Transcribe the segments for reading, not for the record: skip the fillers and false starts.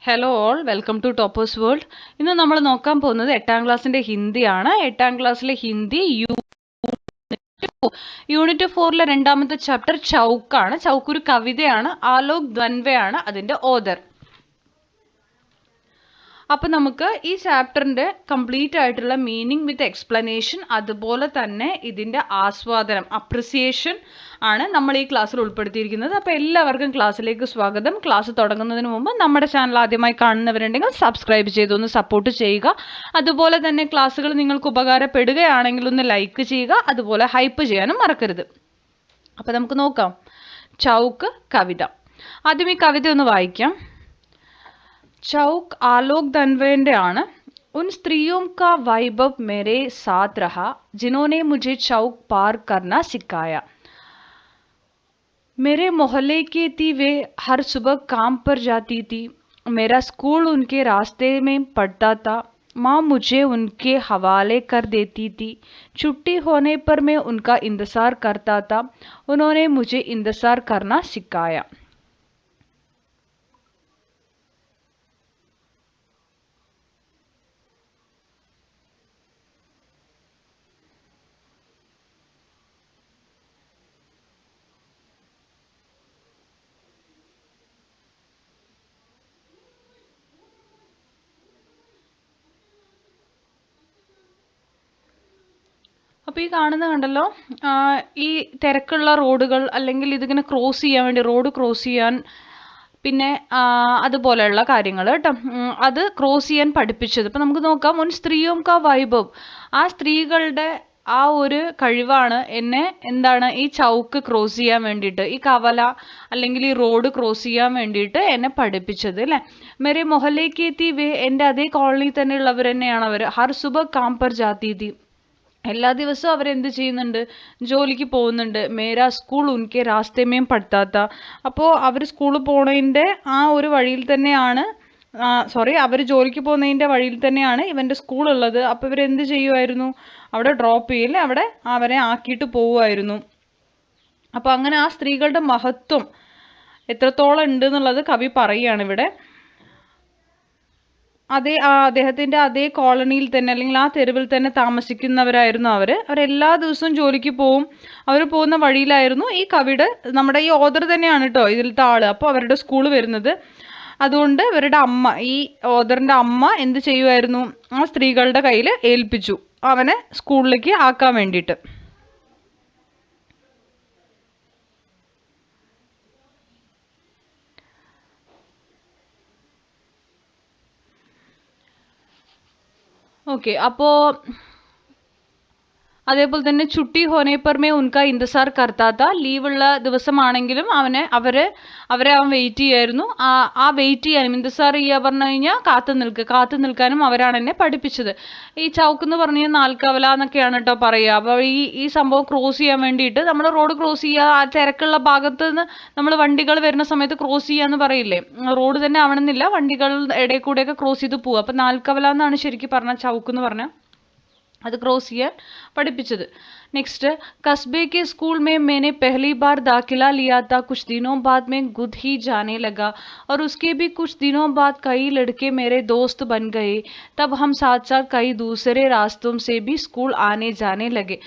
Hello all, welcome to toppers world. ഇന്ന് നമ്മൾ നോക്കാൻ പോകുന്നത് 8ാം ക്ലാസ്സിൻ്റെ ഹിന്ദിയാണ്. 8ാം ക്ലാസ്സിലെ ഹിന്ദി യൂണിറ്റ് 4ലെ രണ്ടാമത്തെ ചാപ്റ്റർ ചൗക്കാണ്. ചൗക്ക് ഒരു കവിതയാണ്. ആലോക് ദ്വൻവയാണ് അതിൻ്റെ ഓതർ. അപ്പം നമുക്ക് ഈ ചാപ്റ്ററിൻ്റെ കംപ്ലീറ്റ് ആയിട്ടുള്ള മീനിങ് വിത്ത് എക്സ്പ്ലനേഷൻ, അതുപോലെ തന്നെ ഇതിൻ്റെ ആസ്വാദനം, അപ്രിസിയേഷൻ ആണ് നമ്മൾ ഈ ക്ലാസ്സിൽ ഉൾപ്പെടുത്തിയിരിക്കുന്നത്. അപ്പോൾ എല്ലാവർക്കും ക്ലാസ്സിലേക്ക് സ്വാഗതം. ക്ലാസ് തുടങ്ങുന്നതിന് മുമ്പ് നമ്മുടെ ചാനൽ ആദ്യമായി കാണുന്നവരുണ്ടെങ്കിൽ സബ്സ്ക്രൈബ് ചെയ്തൊന്ന് സപ്പോർട്ട് ചെയ്യുക. അതുപോലെ തന്നെ ക്ലാസ്സുകൾ നിങ്ങൾക്ക് ഉപകാരപ്പെടുകയാണെങ്കിൽ ഒന്ന് ലൈക്ക് ചെയ്യുക. അതുപോലെ ഹൈപ്പ് ചെയ്യാനും മറക്കരുത്. അപ്പോൾ നമുക്ക് നോക്കാം. ചൗക്ക് കവിത. ആദ്യം ഈ കവിത ഒന്ന് വായിക്കാം. चौक आलोक दनवे ആണ്. उन स्त्रियों का वैभव मेरे साथ रहा जिन्होंने मुझे चौक पार करना सिखाया. मेरे मोहल्ले की थी वे, हर सुबह काम पर जाती थी. मेरा स्कूल उनके रास्ते में पड़ता था. माँ मुझे उनके हवाले कर देती थी. छुट्टी होने पर मैं उनका इंतज़ार करता था. उन्होंने मुझे इंतज़ार करना सिखाया. അപ്പോൾ ഈ കാണുന്നത് കണ്ടല്ലോ, ഈ തിരക്കുള്ള റോഡുകൾ അല്ലെങ്കിൽ ഇതിങ്ങനെ ക്രോസ് ചെയ്യാൻ വേണ്ടി, റോഡ് ക്രോസ് ചെയ്യാൻ, പിന്നെ അതുപോലെയുള്ള കാര്യങ്ങൾ കേട്ടോ, അത് ക്രോസ് ചെയ്യാൻ പഠിപ്പിച്ചത്. ഇപ്പം നമുക്ക് നോക്കാം. മുൻ സ്ത്രീയും കാ വൈഭവ്, ആ സ്ത്രീകളുടെ ആ ഒരു കഴിവാണ് എന്നെ ഈ ചൗക്ക് ക്രോസ് ചെയ്യാൻ വേണ്ടിയിട്ട്, ഈ കവല അല്ലെങ്കിൽ ഈ റോഡ് ക്രോസ് ചെയ്യാൻ വേണ്ടിയിട്ട് എന്നെ പഠിപ്പിച്ചത് അല്ലേ. മേരെ മൊഹല്ലേക്ക് എത്തി വേ, എൻ്റെ അതേ കോളനി തന്നെ ഉള്ളവർ തന്നെയാണ് അവർ. ഹർ സുബഹ് കാം പർ ജാത്തി തി, എല്ലാ ദിവസവും അവരെന്ത് ചെയ്യുന്നുണ്ട്, ജോലിക്ക് പോകുന്നുണ്ട്. മേരാ സ്കൂൾ ഉൻകെ രാസ്തേമേം പഠിത്താത്ത, അപ്പോൾ അവർ സ്കൂളിൽ പോണതിൻ്റെ ആ ഒരു വഴിയിൽ തന്നെയാണ്, അവർ ജോലിക്ക് പോകുന്നതിൻ്റെ വഴിയിൽ തന്നെയാണ് ഇവൻ്റെ സ്കൂൾ ഉള്ളത്. അപ്പോൾ ഇവരെന്ത് ചെയ്യുമായിരുന്നു, അവിടെ ഡ്രോപ്പ് ചെയ്യില്ലേ, അവിടെ അവരെ ആക്കിയിട്ട് പോവുമായിരുന്നു. അപ്പോൾ അങ്ങനെ ആ സ്ത്രീകളുടെ മഹത്വം എത്രത്തോളം ഉണ്ട് എന്നുള്ളത് കവി പറയുകയാണ് ഇവിടെ. അദ്ദേഹത്തിൻ്റെ അതേ കോളനിയിൽ തന്നെ അല്ലെങ്കിൽ ആ തെരുവിൽ തന്നെ താമസിക്കുന്നവരായിരുന്നു അവരെല്ലാ ദിവസവും ജോലിക്ക് പോവും. അവർ പോകുന്ന വഴിയിലായിരുന്നു ഈ കവിയുടെ, നമ്മുടെ ഈ ഓതർ തന്നെയാണ് കേട്ടോ ഇതിലത്തെ ആള്. അപ്പോൾ അവരുടെ സ്കൂള് വരുന്നത്. അതുകൊണ്ട് ഇവരുടെ അമ്മ, ഈ ഓതറിൻ്റെ അമ്മ എന്ത് ചെയ്യുമായിരുന്നു, ആ സ്ത്രീകളുടെ കയ്യിൽ ഏൽപ്പിച്ചു അവനെ സ്കൂളിലേക്ക് ആക്കാൻ വേണ്ടിയിട്ട്. ഓക്കെ, അപ്പോൾ അതേപോലെ തന്നെ ചുട്ടി ഹോനെ പർ മേ ഉൻകാ ഇന്തസാർ കർത്താത്ത, ലീവുള്ള ദിവസമാണെങ്കിലും അവരെ അവൻ വെയിറ്റ് ചെയ്യായിരുന്നു. ആ വെയിറ്റ് ചെയ്യാനും, ഇന്തസാർ ചെയ്യുക പറഞ്ഞു കഴിഞ്ഞാൽ കാത്തു നിൽക്കാനും അവരാണ് എന്നെ പഠിപ്പിച്ചത്. ഈ ചൗക്ക് എന്ന് പറഞ്ഞു കഴിഞ്ഞാൽ നാൽക്കവല എന്നൊക്കെയാണ് കേട്ടോ പറയുക. അപ്പോൾ ഈ സംഭവം ക്രോസ് ചെയ്യാൻ വേണ്ടിയിട്ട് നമ്മൾ റോഡ് ക്രോസ് ചെയ്യുക, ആ തിരക്കുള്ള ഭാഗത്ത് നിന്ന് നമ്മൾ വണ്ടികൾ വരുന്ന സമയത്ത് ക്രോസ് ചെയ്യുക എന്ന് പറയില്ലേ, റോഡ് തന്നെ ആവണമെന്നില്ല, വണ്ടികൾ ഇടയിൽ കൂടെയൊക്കെ ക്രോസ് ചെയ്ത് പോവുക. അപ്പോൾ നാൽക്കവല എന്നാണ് ശരിക്കും പറഞ്ഞാൽ ചൗക്ക് എന്ന് പറഞ്ഞാൽ, അത് ക്രോസ് ചെയ്യാൻ പഠിപ്പിച്ചത്. नेक्स्ट, कस्बे के स्कूल में मैंने पहली बार दाखिला लिया था. कुछ दिनों बाद मैं खुद ही जाने लगा और उसके भी कुछ दिनों बाद कई लड़के मेरे दोस्त बन गए. तब हम साथ साथ कई दूसरे रास्तों से भी स्कूल आने जाने लगे.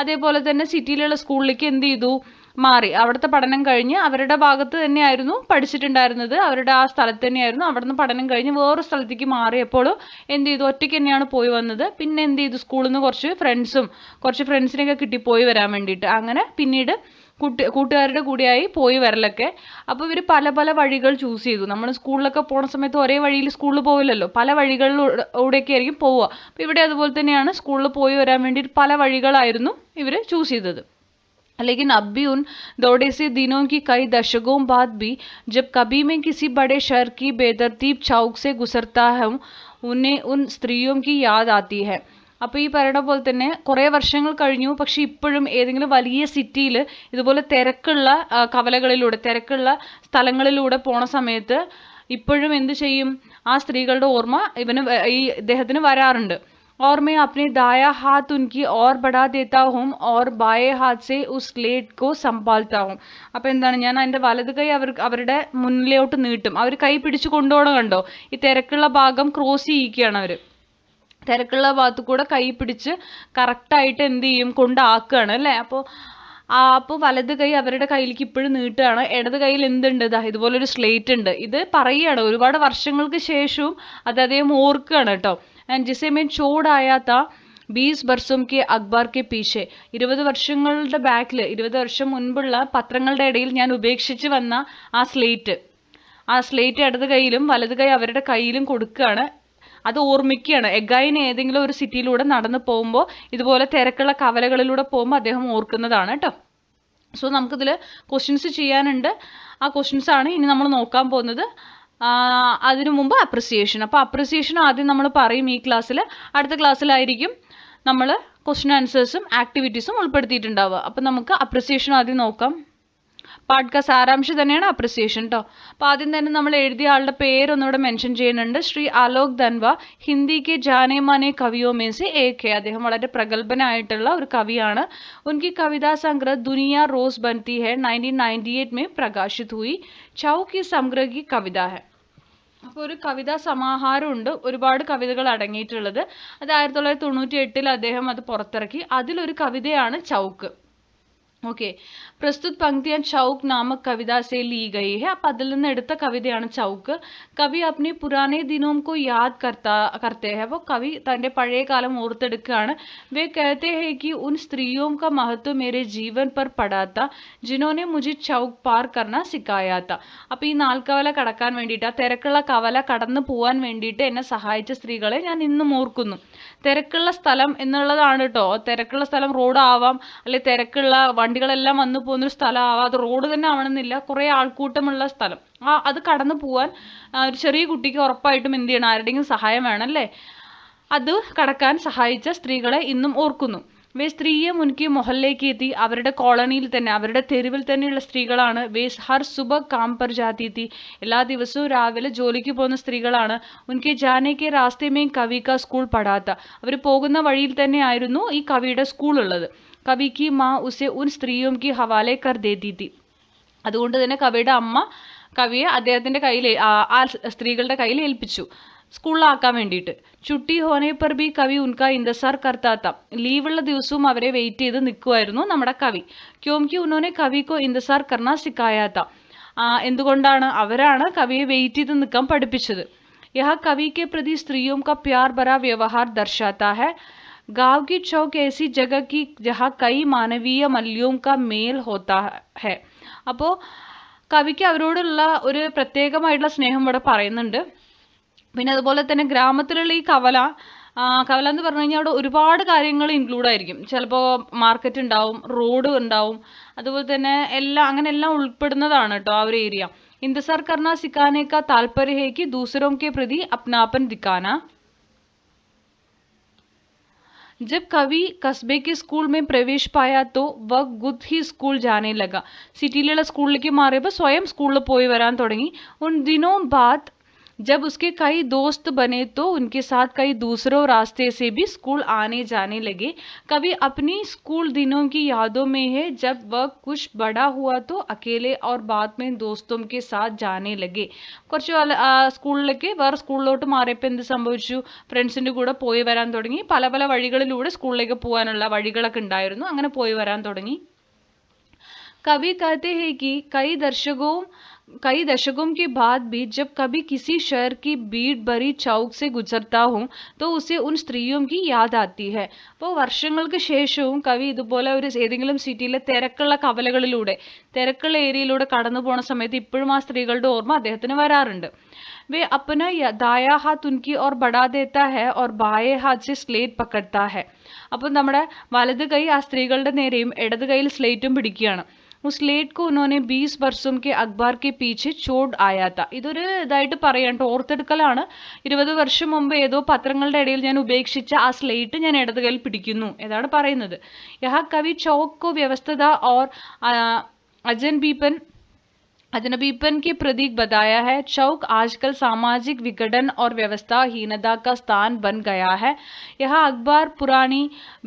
അതേപോലെ തന്നെ സിറ്റിയിലുള്ള സ്കൂളിലേക്ക് എന്ത് ചെയ്തു, മാറി. അവിടുത്തെ പഠനം കഴിഞ്ഞ് അവരുടെ ഭാഗത്ത് തന്നെയായിരുന്നു പഠിച്ചിട്ടുണ്ടായിരുന്നത്, അവരുടെ ആ സ്ഥലത്ത് തന്നെയായിരുന്നു. അവിടെ നിന്ന് പഠനം കഴിഞ്ഞ് വേറൊരു സ്ഥലത്തേക്ക് മാറിയപ്പോൾ എന്ത് ചെയ്തു, ഒറ്റയ്ക്ക് തന്നെയാണ് പോയി വന്നത്. പിന്നെ എന്ത് ചെയ്തു, സ്കൂളിൽ നിന്ന് കുറച്ച് ഫ്രണ്ട്സിനെയൊക്കെ കിട്ടി പോയി വരാൻ വേണ്ടിയിട്ട്. അങ്ങനെ പിന്നീട് കൂട്ടുകാരുടെ കൂടെയായി പോയി വരലൊക്കെ. അപ്പോൾ ഇവർ പല പല വഴികൾ ചൂസ് ചെയ്തു. നമ്മൾ സ്കൂളിലൊക്കെ പോണ സമയത്ത് ഒരേ വഴിയിൽ സ്കൂളിൽ പോവില്ലല്ലോ, പല വഴികളിലൂടെയൊക്കെ ആയിരിക്കും പോവുക. അപ്പോൾ ഇവിടെ അതുപോലെ തന്നെയാണ്, സ്കൂളിൽ പോയി വരാൻ വേണ്ടിയിട്ട് പല വഴികളായിരുന്നു ഇവർ ചൂസ് ചെയ്തത്. लेकिन अब भी उन दौड़े से दिनों की कई दशकों बाद भी जब कभी मैं किसी बड़े शहर की बेतरतीब चौक से गुजरता हूँ, उन्हें उन स्त्रियों की याद आती है. അപ്പോൾ ഈ പറയുന്ന പോലെ തന്നെ കുറേ വർഷങ്ങൾ കഴിഞ്ഞു, പക്ഷെ ഇപ്പോഴും ഏതെങ്കിലും വലിയ സിറ്റിയിൽ ഇതുപോലെ തിരക്കുള്ള കവലകളിലൂടെ, തിരക്കുള്ള സ്ഥലങ്ങളിലൂടെ പോണ സമയത്ത് ഇപ്പോഴും എന്ത് ചെയ്യും, ആ സ്ത്രീകളുടെ ഓർമ്മ ഇദ്ദേഹത്തിന് വരാറുണ്ട്. और मैं अपने दाया हाथ उनकी ओर बढ़ा देता हूँ और बाएं हाथ से उस स्ലേट को संभालता हूँ. അപ്പോൾ എന്താണ്, ഞാൻ എൻ്റെ വലത് കൈ അവരുടെ മുന്നിലോട്ട് നീട്ടും. അവർ കൈ പിടിച്ച് കൊണ്ടുപോകണം. കണ്ടോ, ഈ തിരക്കുള്ള ഭാഗം ക്രോസ് ചെയ്യിക്കുകയാണ് അവർ. തിരക്കുള്ള ഭാഗത്ത് കൂടെ കൈ പിടിച്ച് കറക്റ്റായിട്ട് എന്ത് ചെയ്യും, കൊണ്ടാക്കുകയാണ് അല്ലേ. അപ്പോൾ വലത് കൈ അവരുടെ കയ്യിലേക്ക് ഇപ്പോഴും നീട്ടുകയാണ്. ഇടത് കയ്യിൽ എന്തുണ്ട്, ഇതുപോലൊരു സ്ലേറ്റ് ഉണ്ട്. ഇത് പറയുകയാണ്, ഒരുപാട് വർഷങ്ങൾക്ക് ശേഷവും അത് അദ്ദേഹം ഓർക്കുകയാണ് കേട്ടോ. ആൻഡ് ജിസെ മേ ചോട് ആയാ താ 20 വർഷം കെ അഖ്ബാർ കെ പീछे, 20 വർഷങ്ങളുടെ ബാക്കിൽ, 20 വർഷം മുൻപുള്ള പത്രങ്ങളുടെ ഇടയിൽ ഞാൻ ഉപേക്ഷിച്ച് വന്ന ആ സ്ലേറ്റ് ഇടത് കൈയിലും വലത് കൈ അവരുടെ കയ്യിലും കൊടുക്കുകയാണ്. അത് ഓർമ്മിക്കുകയാണ്. എഗൈൻ ഏതെങ്കിലും ഒരു സിറ്റിയിലൂടെ നടന്നു പോകുമ്പോൾ, ഇതുപോലെ തിരക്കുള്ള കവലകളിലൂടെ പോകുമ്പോൾ അദ്ദേഹം ഓർക്കുന്നതാണ് കേട്ടോ. സോ നമുക്കിതിൽ ക്വസ്റ്റ്യൻസ് ചെയ്യാനുണ്ട്. ആ ക്വസ്റ്റ്യൻസ് ആണ് ഇനി നമ്മൾ നോക്കാൻ പോകുന്നത്. അതിനു മുമ്പ് അപ്രിസിയേഷൻ. അപ്പോൾ അപ്രിസിയേഷൻ ആദ്യം നമ്മൾ പറയും ഈ ക്ലാസ്സിൽ. അടുത്ത ക്ലാസ്സിലായിരിക്കും നമ്മൾ ക്വസ്റ്റ്യൻ ആൻസേഴ്സും ആക്ടിവിറ്റീസും ഉൾപ്പെടുത്തിയിട്ടുണ്ടാവുക. അപ്പം നമുക്ക് അപ്രിസിയേഷൻ ആദ്യം നോക്കാം. പാഠ് കാ സാരാംശം തന്നെയാണ് അപ്രിസിയേഷൻ കേട്ടോ. അപ്പോൾ ആദ്യം തന്നെ നമ്മൾ എഴുതിയ ആളുടെ പേരൊന്നുകൂടെ മെൻഷൻ ചെയ്യുന്നുണ്ട്. ശ്രീ ആലോക് ധൻവ ഹിന്ദി കെ ജാനെ മാനെ കവിയോ മേ സെ ഏക് ഹെ. അദ്ദേഹം വളരെ പ്രഗത്ഭനായിട്ടുള്ള ഒരു കവിയാണ്. ഉൻകി കവിതാ സംഗ്രഹ ദുനിയ റോസ് ബൻതി ഹെ 1998 में प्रकाशित हुई. ചൗ की സംഗ്രഹ की കവിത है. അപ്പോൾ ഒരു കവിതാ സമാഹാരമുണ്ട്, ഒരുപാട് കവിതകൾ അടങ്ങിയിട്ടുള്ളത്. അത് 1998 അദ്ദേഹം അത് പുറത്തിറക്കി. അതിലൊരു കവിതയാണ് ചൗക്ക്. ഓക്കെ, പ്രസ്തുത് പങ്ക്തിയാൻ ചൗക്ക് നാമക് കവിത സെ ലീ ഗയി ഹെ. അപ്പം അതിൽ നിന്ന് എടുത്ത കവിതയാണ് ചൗക്ക്. കവി അപ്നെ പുരാനെ ദിനോം കോ യാദ് കർത്തെ ഹെ. അപ്പോൾ കവി തൻ്റെ പഴയ കാലം ഓർത്തെടുക്കുകയാണ്. വേ കഹത്തെ ഹെ കി ഉൻ സ്ത്രീയോം കാ മഹത്വ മേരെ ജീവൻ പർ പടാത്ത ജിനോനെ മുझे ചൗക്ക് പാർ കർണ സിക്കായാത്ത. അപ്പോൾ ഈ നാൽക്കവല കടക്കാൻ വേണ്ടിയിട്ട്, ആ തിരക്കുള്ള കവല കടന്നു പോകാൻ വേണ്ടിയിട്ട് എന്നെ സഹായിച്ച സ്ത്രീകളെ ഞാൻ ഇന്നും ഓർക്കുന്നു. തിരക്കുള്ള സ്ഥലം എന്നുള്ളതാണ് കേട്ടോ. തിരക്കുള്ള സ്ഥലം റോഡാവാം, അല്ലെങ്കിൽ തിരക്കുള്ള വണ്ടികളെല്ലാം വന്നു പോകുന്നൊരു സ്ഥലമാവാം. അത് റോഡ് തന്നെ ആവണമെന്നില്ല, കുറേ ആൾക്കൂട്ടമുള്ള സ്ഥലം. അത് കടന്നു പോകാൻ ഒരു ചെറിയ കുട്ടിക്ക് ഉറപ്പായിട്ടും എന്ത് ചെയ്യണം, ആരുടെയെങ്കിലും സഹായം വേണം അല്ലേ. അത് കടക്കാൻ സഹായിച്ച സ്ത്രീകളെ ഇന്നും ഓർക്കുന്നു. വേ സ്ത്രീയെ മുൻകി മൊഹല്ലേക്ക് എത്തി. അവരുടെ കോളനിയിൽ തന്നെ, അവരുടെ തെരുവിൽ തന്നെയുള്ള സ്ത്രീകളാണ്. വേ ഹർ സുബ കാം പർ ജാതി തി. എല്ലാ ദിവസവും രാവിലെ ജോലിക്ക് പോകുന്ന സ്ത്രീകളാണ്. ഉൻകെ ജാനേക്ക് രാസ്തേമേ കവി കാ സ്കൂൾ പഠാത്ത. അവർ പോകുന്ന വഴിയിൽ തന്നെ ആയിരുന്നു ഈ കവിയുടെ സ്കൂൾ ഉള്ളത്. കവി കി മാ ഉസെ ഉൻ സ്ത്രീയോം കി ഹവാലെ കർ ദേതി തി. അതുകൊണ്ട് തന്നെ കവിയുടെ അമ്മ കവിയെ അദ്ദേഹത്തിൻ്റെ കയ്യിൽ, ആ സ്ത്രീകളുടെ കയ്യിൽ ഏൽപ്പിച്ചു സ്കൂളിലാക്കാൻ വേണ്ടിയിട്ട്. ചുട്ടി ഹോനെ പർ ബി കവി ഉൻകാ ഇന്തസാർ കർത്താത്ത. ലീവുള്ള ദിവസവും അവരെ വെയിറ്റ് ചെയ്ത് നിൽക്കുമായിരുന്നു നമ്മുടെ കവി. ക്യോംകി ഉന്നോനെ കവി കോ ഇന്തസാർ കർണ സിക്കായാത്ത. എന്തുകൊണ്ടാണ്, അവരാണ് കവിയെ വെയിറ്റ് ചെയ്ത് നിൽക്കാൻ പഠിപ്പിച്ചത്. യഹ കവി കെ പ്രതി സ്ത്രീയോം കാ പ്യാർ ഭരാ വ്യവഹാർ ദർശാത്ത ഹെ. गांव की चौक ऐसी जगह की जहाँ कई മാനവീയ മൂല്യോं का मेल होता है. അപ്പോൾ കവിക്ക് അവരോടുള്ള ഒരു പ്രത്യേകമായിട്ടുള്ള സ്നേഹം ഇവിടെ പറയുന്നുണ്ട്. പിന്നെ അതുപോലെ തന്നെ ഗ്രാമത്തിലുള്ള ഈ കവല എന്ന് പറഞ്ഞു കഴിഞ്ഞാൽ അവിടെ ഒരുപാട് കാര്യങ്ങൾ ഇൻക്ലൂഡ് ആയിരിക്കും. ചിലപ്പോൾ മാർക്കറ്റ് ഉണ്ടാവും, റോഡ് ഉണ്ടാവും, അതുപോലെ തന്നെ അങ്ങനെ എല്ലാം ഉൾപ്പെടുന്നതാണ് കേട്ടോ ആ ഒരു ഏരിയ. इंतजार करना सिखाने का तात्पर्य है कि दूसरों के प्रति अपनापन दिखाना. जब कवि कस्बे के स्कूल में प्रवेश पाया तो वह खुद ही स्कूल जाने लगा. സിറ്റിയിലുള്ള സ്കൂളിലേക്ക് മാറിയപ്പോൾ സ്വയം സ്കൂളിൽ പോയി വരാൻ തുടങ്ങി. उन दिनों बाद जब उसके कई दोस्त बने तो उनके साथ कई दूसरों रास्ते से भी स्कूल आने जाने लगे. कवि अपनी स्कूल दिनों की यादों में है. जब वह कुछ बड़ा हुआ तो अकेले और बाद में दोस्तों के साथ जाने लगे. കുറച്ച് സ്കൂളിലേക്ക്, വേറെ സ്കൂളിലോട്ട് മാറിയപ്പോൾ എന്ത് സംഭവിച്ചു, ഫ്രണ്ട്സിൻ്റെ കൂടെ പോയി വരാൻ തുടങ്ങി. പല പല വഴികളിലൂടെ സ്കൂളിലേക്ക് പോകാനുള്ള വഴികളൊക്കെ ഉണ്ടായിരുന്നു, അങ്ങനെ പോയി വരാൻ തുടങ്ങി. कवि कहते हैं कि कई दशकों के बाद भी जब कभी किसी शहर की भीड़ भरी चौक से गुजरता हूँ तो उसे उन स्त्रियों की याद आती है. അപ്പോൾ വർഷങ്ങൾക്ക് ശേഷവും കവി ഇതുപോലെ ഏതെങ്കിലും സിറ്റിയിലെ തിരക്കുള്ള കവലകളിലൂടെ, തിരക്കുള്ള ഏരിയയിലൂടെ കടന്നു പോണ സമയത്ത് ഇപ്പോഴും ആ സ്ത്രീകളുടെ ഓർമ്മ അദ്ദേഹത്തിന് വരാറുണ്ട്. वे अपना दाया हाथ उनकी ओर बढ़ा देता है और बाएं हाथ से स्लेट पकड़ता है. അപ്പോൾ നമ്മുടെ വലത് കൈ ആ സ്ത്രീകളുടെ നേരെയും ഇടത് കൈയിൽ സ്ലേറ്റും പിടിക്കുകയാണ്. उस स्लेट को उन्होंने 20 वर्षों के अखबार के पीछे छोड़ आया था. ഇതൊരു ഇതായിട്ട് പറയാൻ ഓർത്തെടുക്കലാണ്. 20 വർഷം മുമ്പ് ഏതോ പത്രങ്ങളുടെ ഇടയിൽ ഞാൻ ഉപേക്ഷിച്ച ആ സ്ലേറ്റ് ഞാൻ ഇടത് കൈയിൽ പിടിക്കുന്നു എന്നാണ് പറയുന്നത്. യഹ കവി ചൗക്ക് കോ വ്യവസ്ഥത और अजनबीपन अजनबीपन के प्रतीक बताया है। चौक आजकल सामाजिक विघटन और व्यवस्थाहीनता का स्थान बन गया है। यह अखबार पुरानी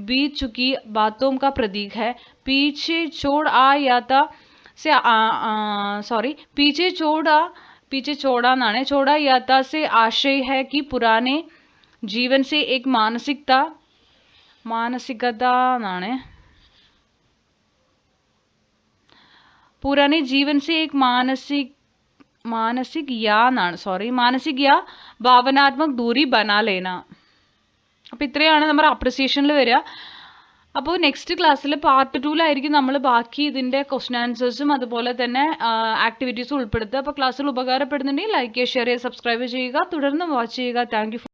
बीत चुकी बातों का प्रतीक है। पीछे छोड़ आ याता से पीछे छोड़ा नाने छोड़ा याता से आशय है कि पुराने जीवन से एक मानसिकता नाने पुराने जीवन से एक मानसिक या ഭാവനാത്മക ദൂരി ബനാ ലേന. അപ്പോൾ ഇത്രയാണ് നമ്മുടെ അപ്രിസിയേഷനിൽ വരിക. അപ്പോൾ നെക്സ്റ്റ് ക്ലാസ്സിൽ പാർട്ട് 2-ലായിരിക്കും നമ്മൾ ബാക്കി ഇതിൻ്റെ ക്വസ്റ്റ്യൻ ആൻസേഴ്സും അതുപോലെ തന്നെ ആക്ടിവിറ്റീസും ഉൾപ്പെടുത്തുക. അപ്പോൾ ക്ലാസ്സിൽ ഉപകാരപ്പെടുന്നുണ്ടെങ്കിൽ ലൈക്ക് ചെയ്യുക, ഷെയർ ചെയ്യുക, സബ്സ്ക്രൈബ് ചെയ്യുക, തുടർന്ന് വാച്ച് ചെയ്യുക. Thank you.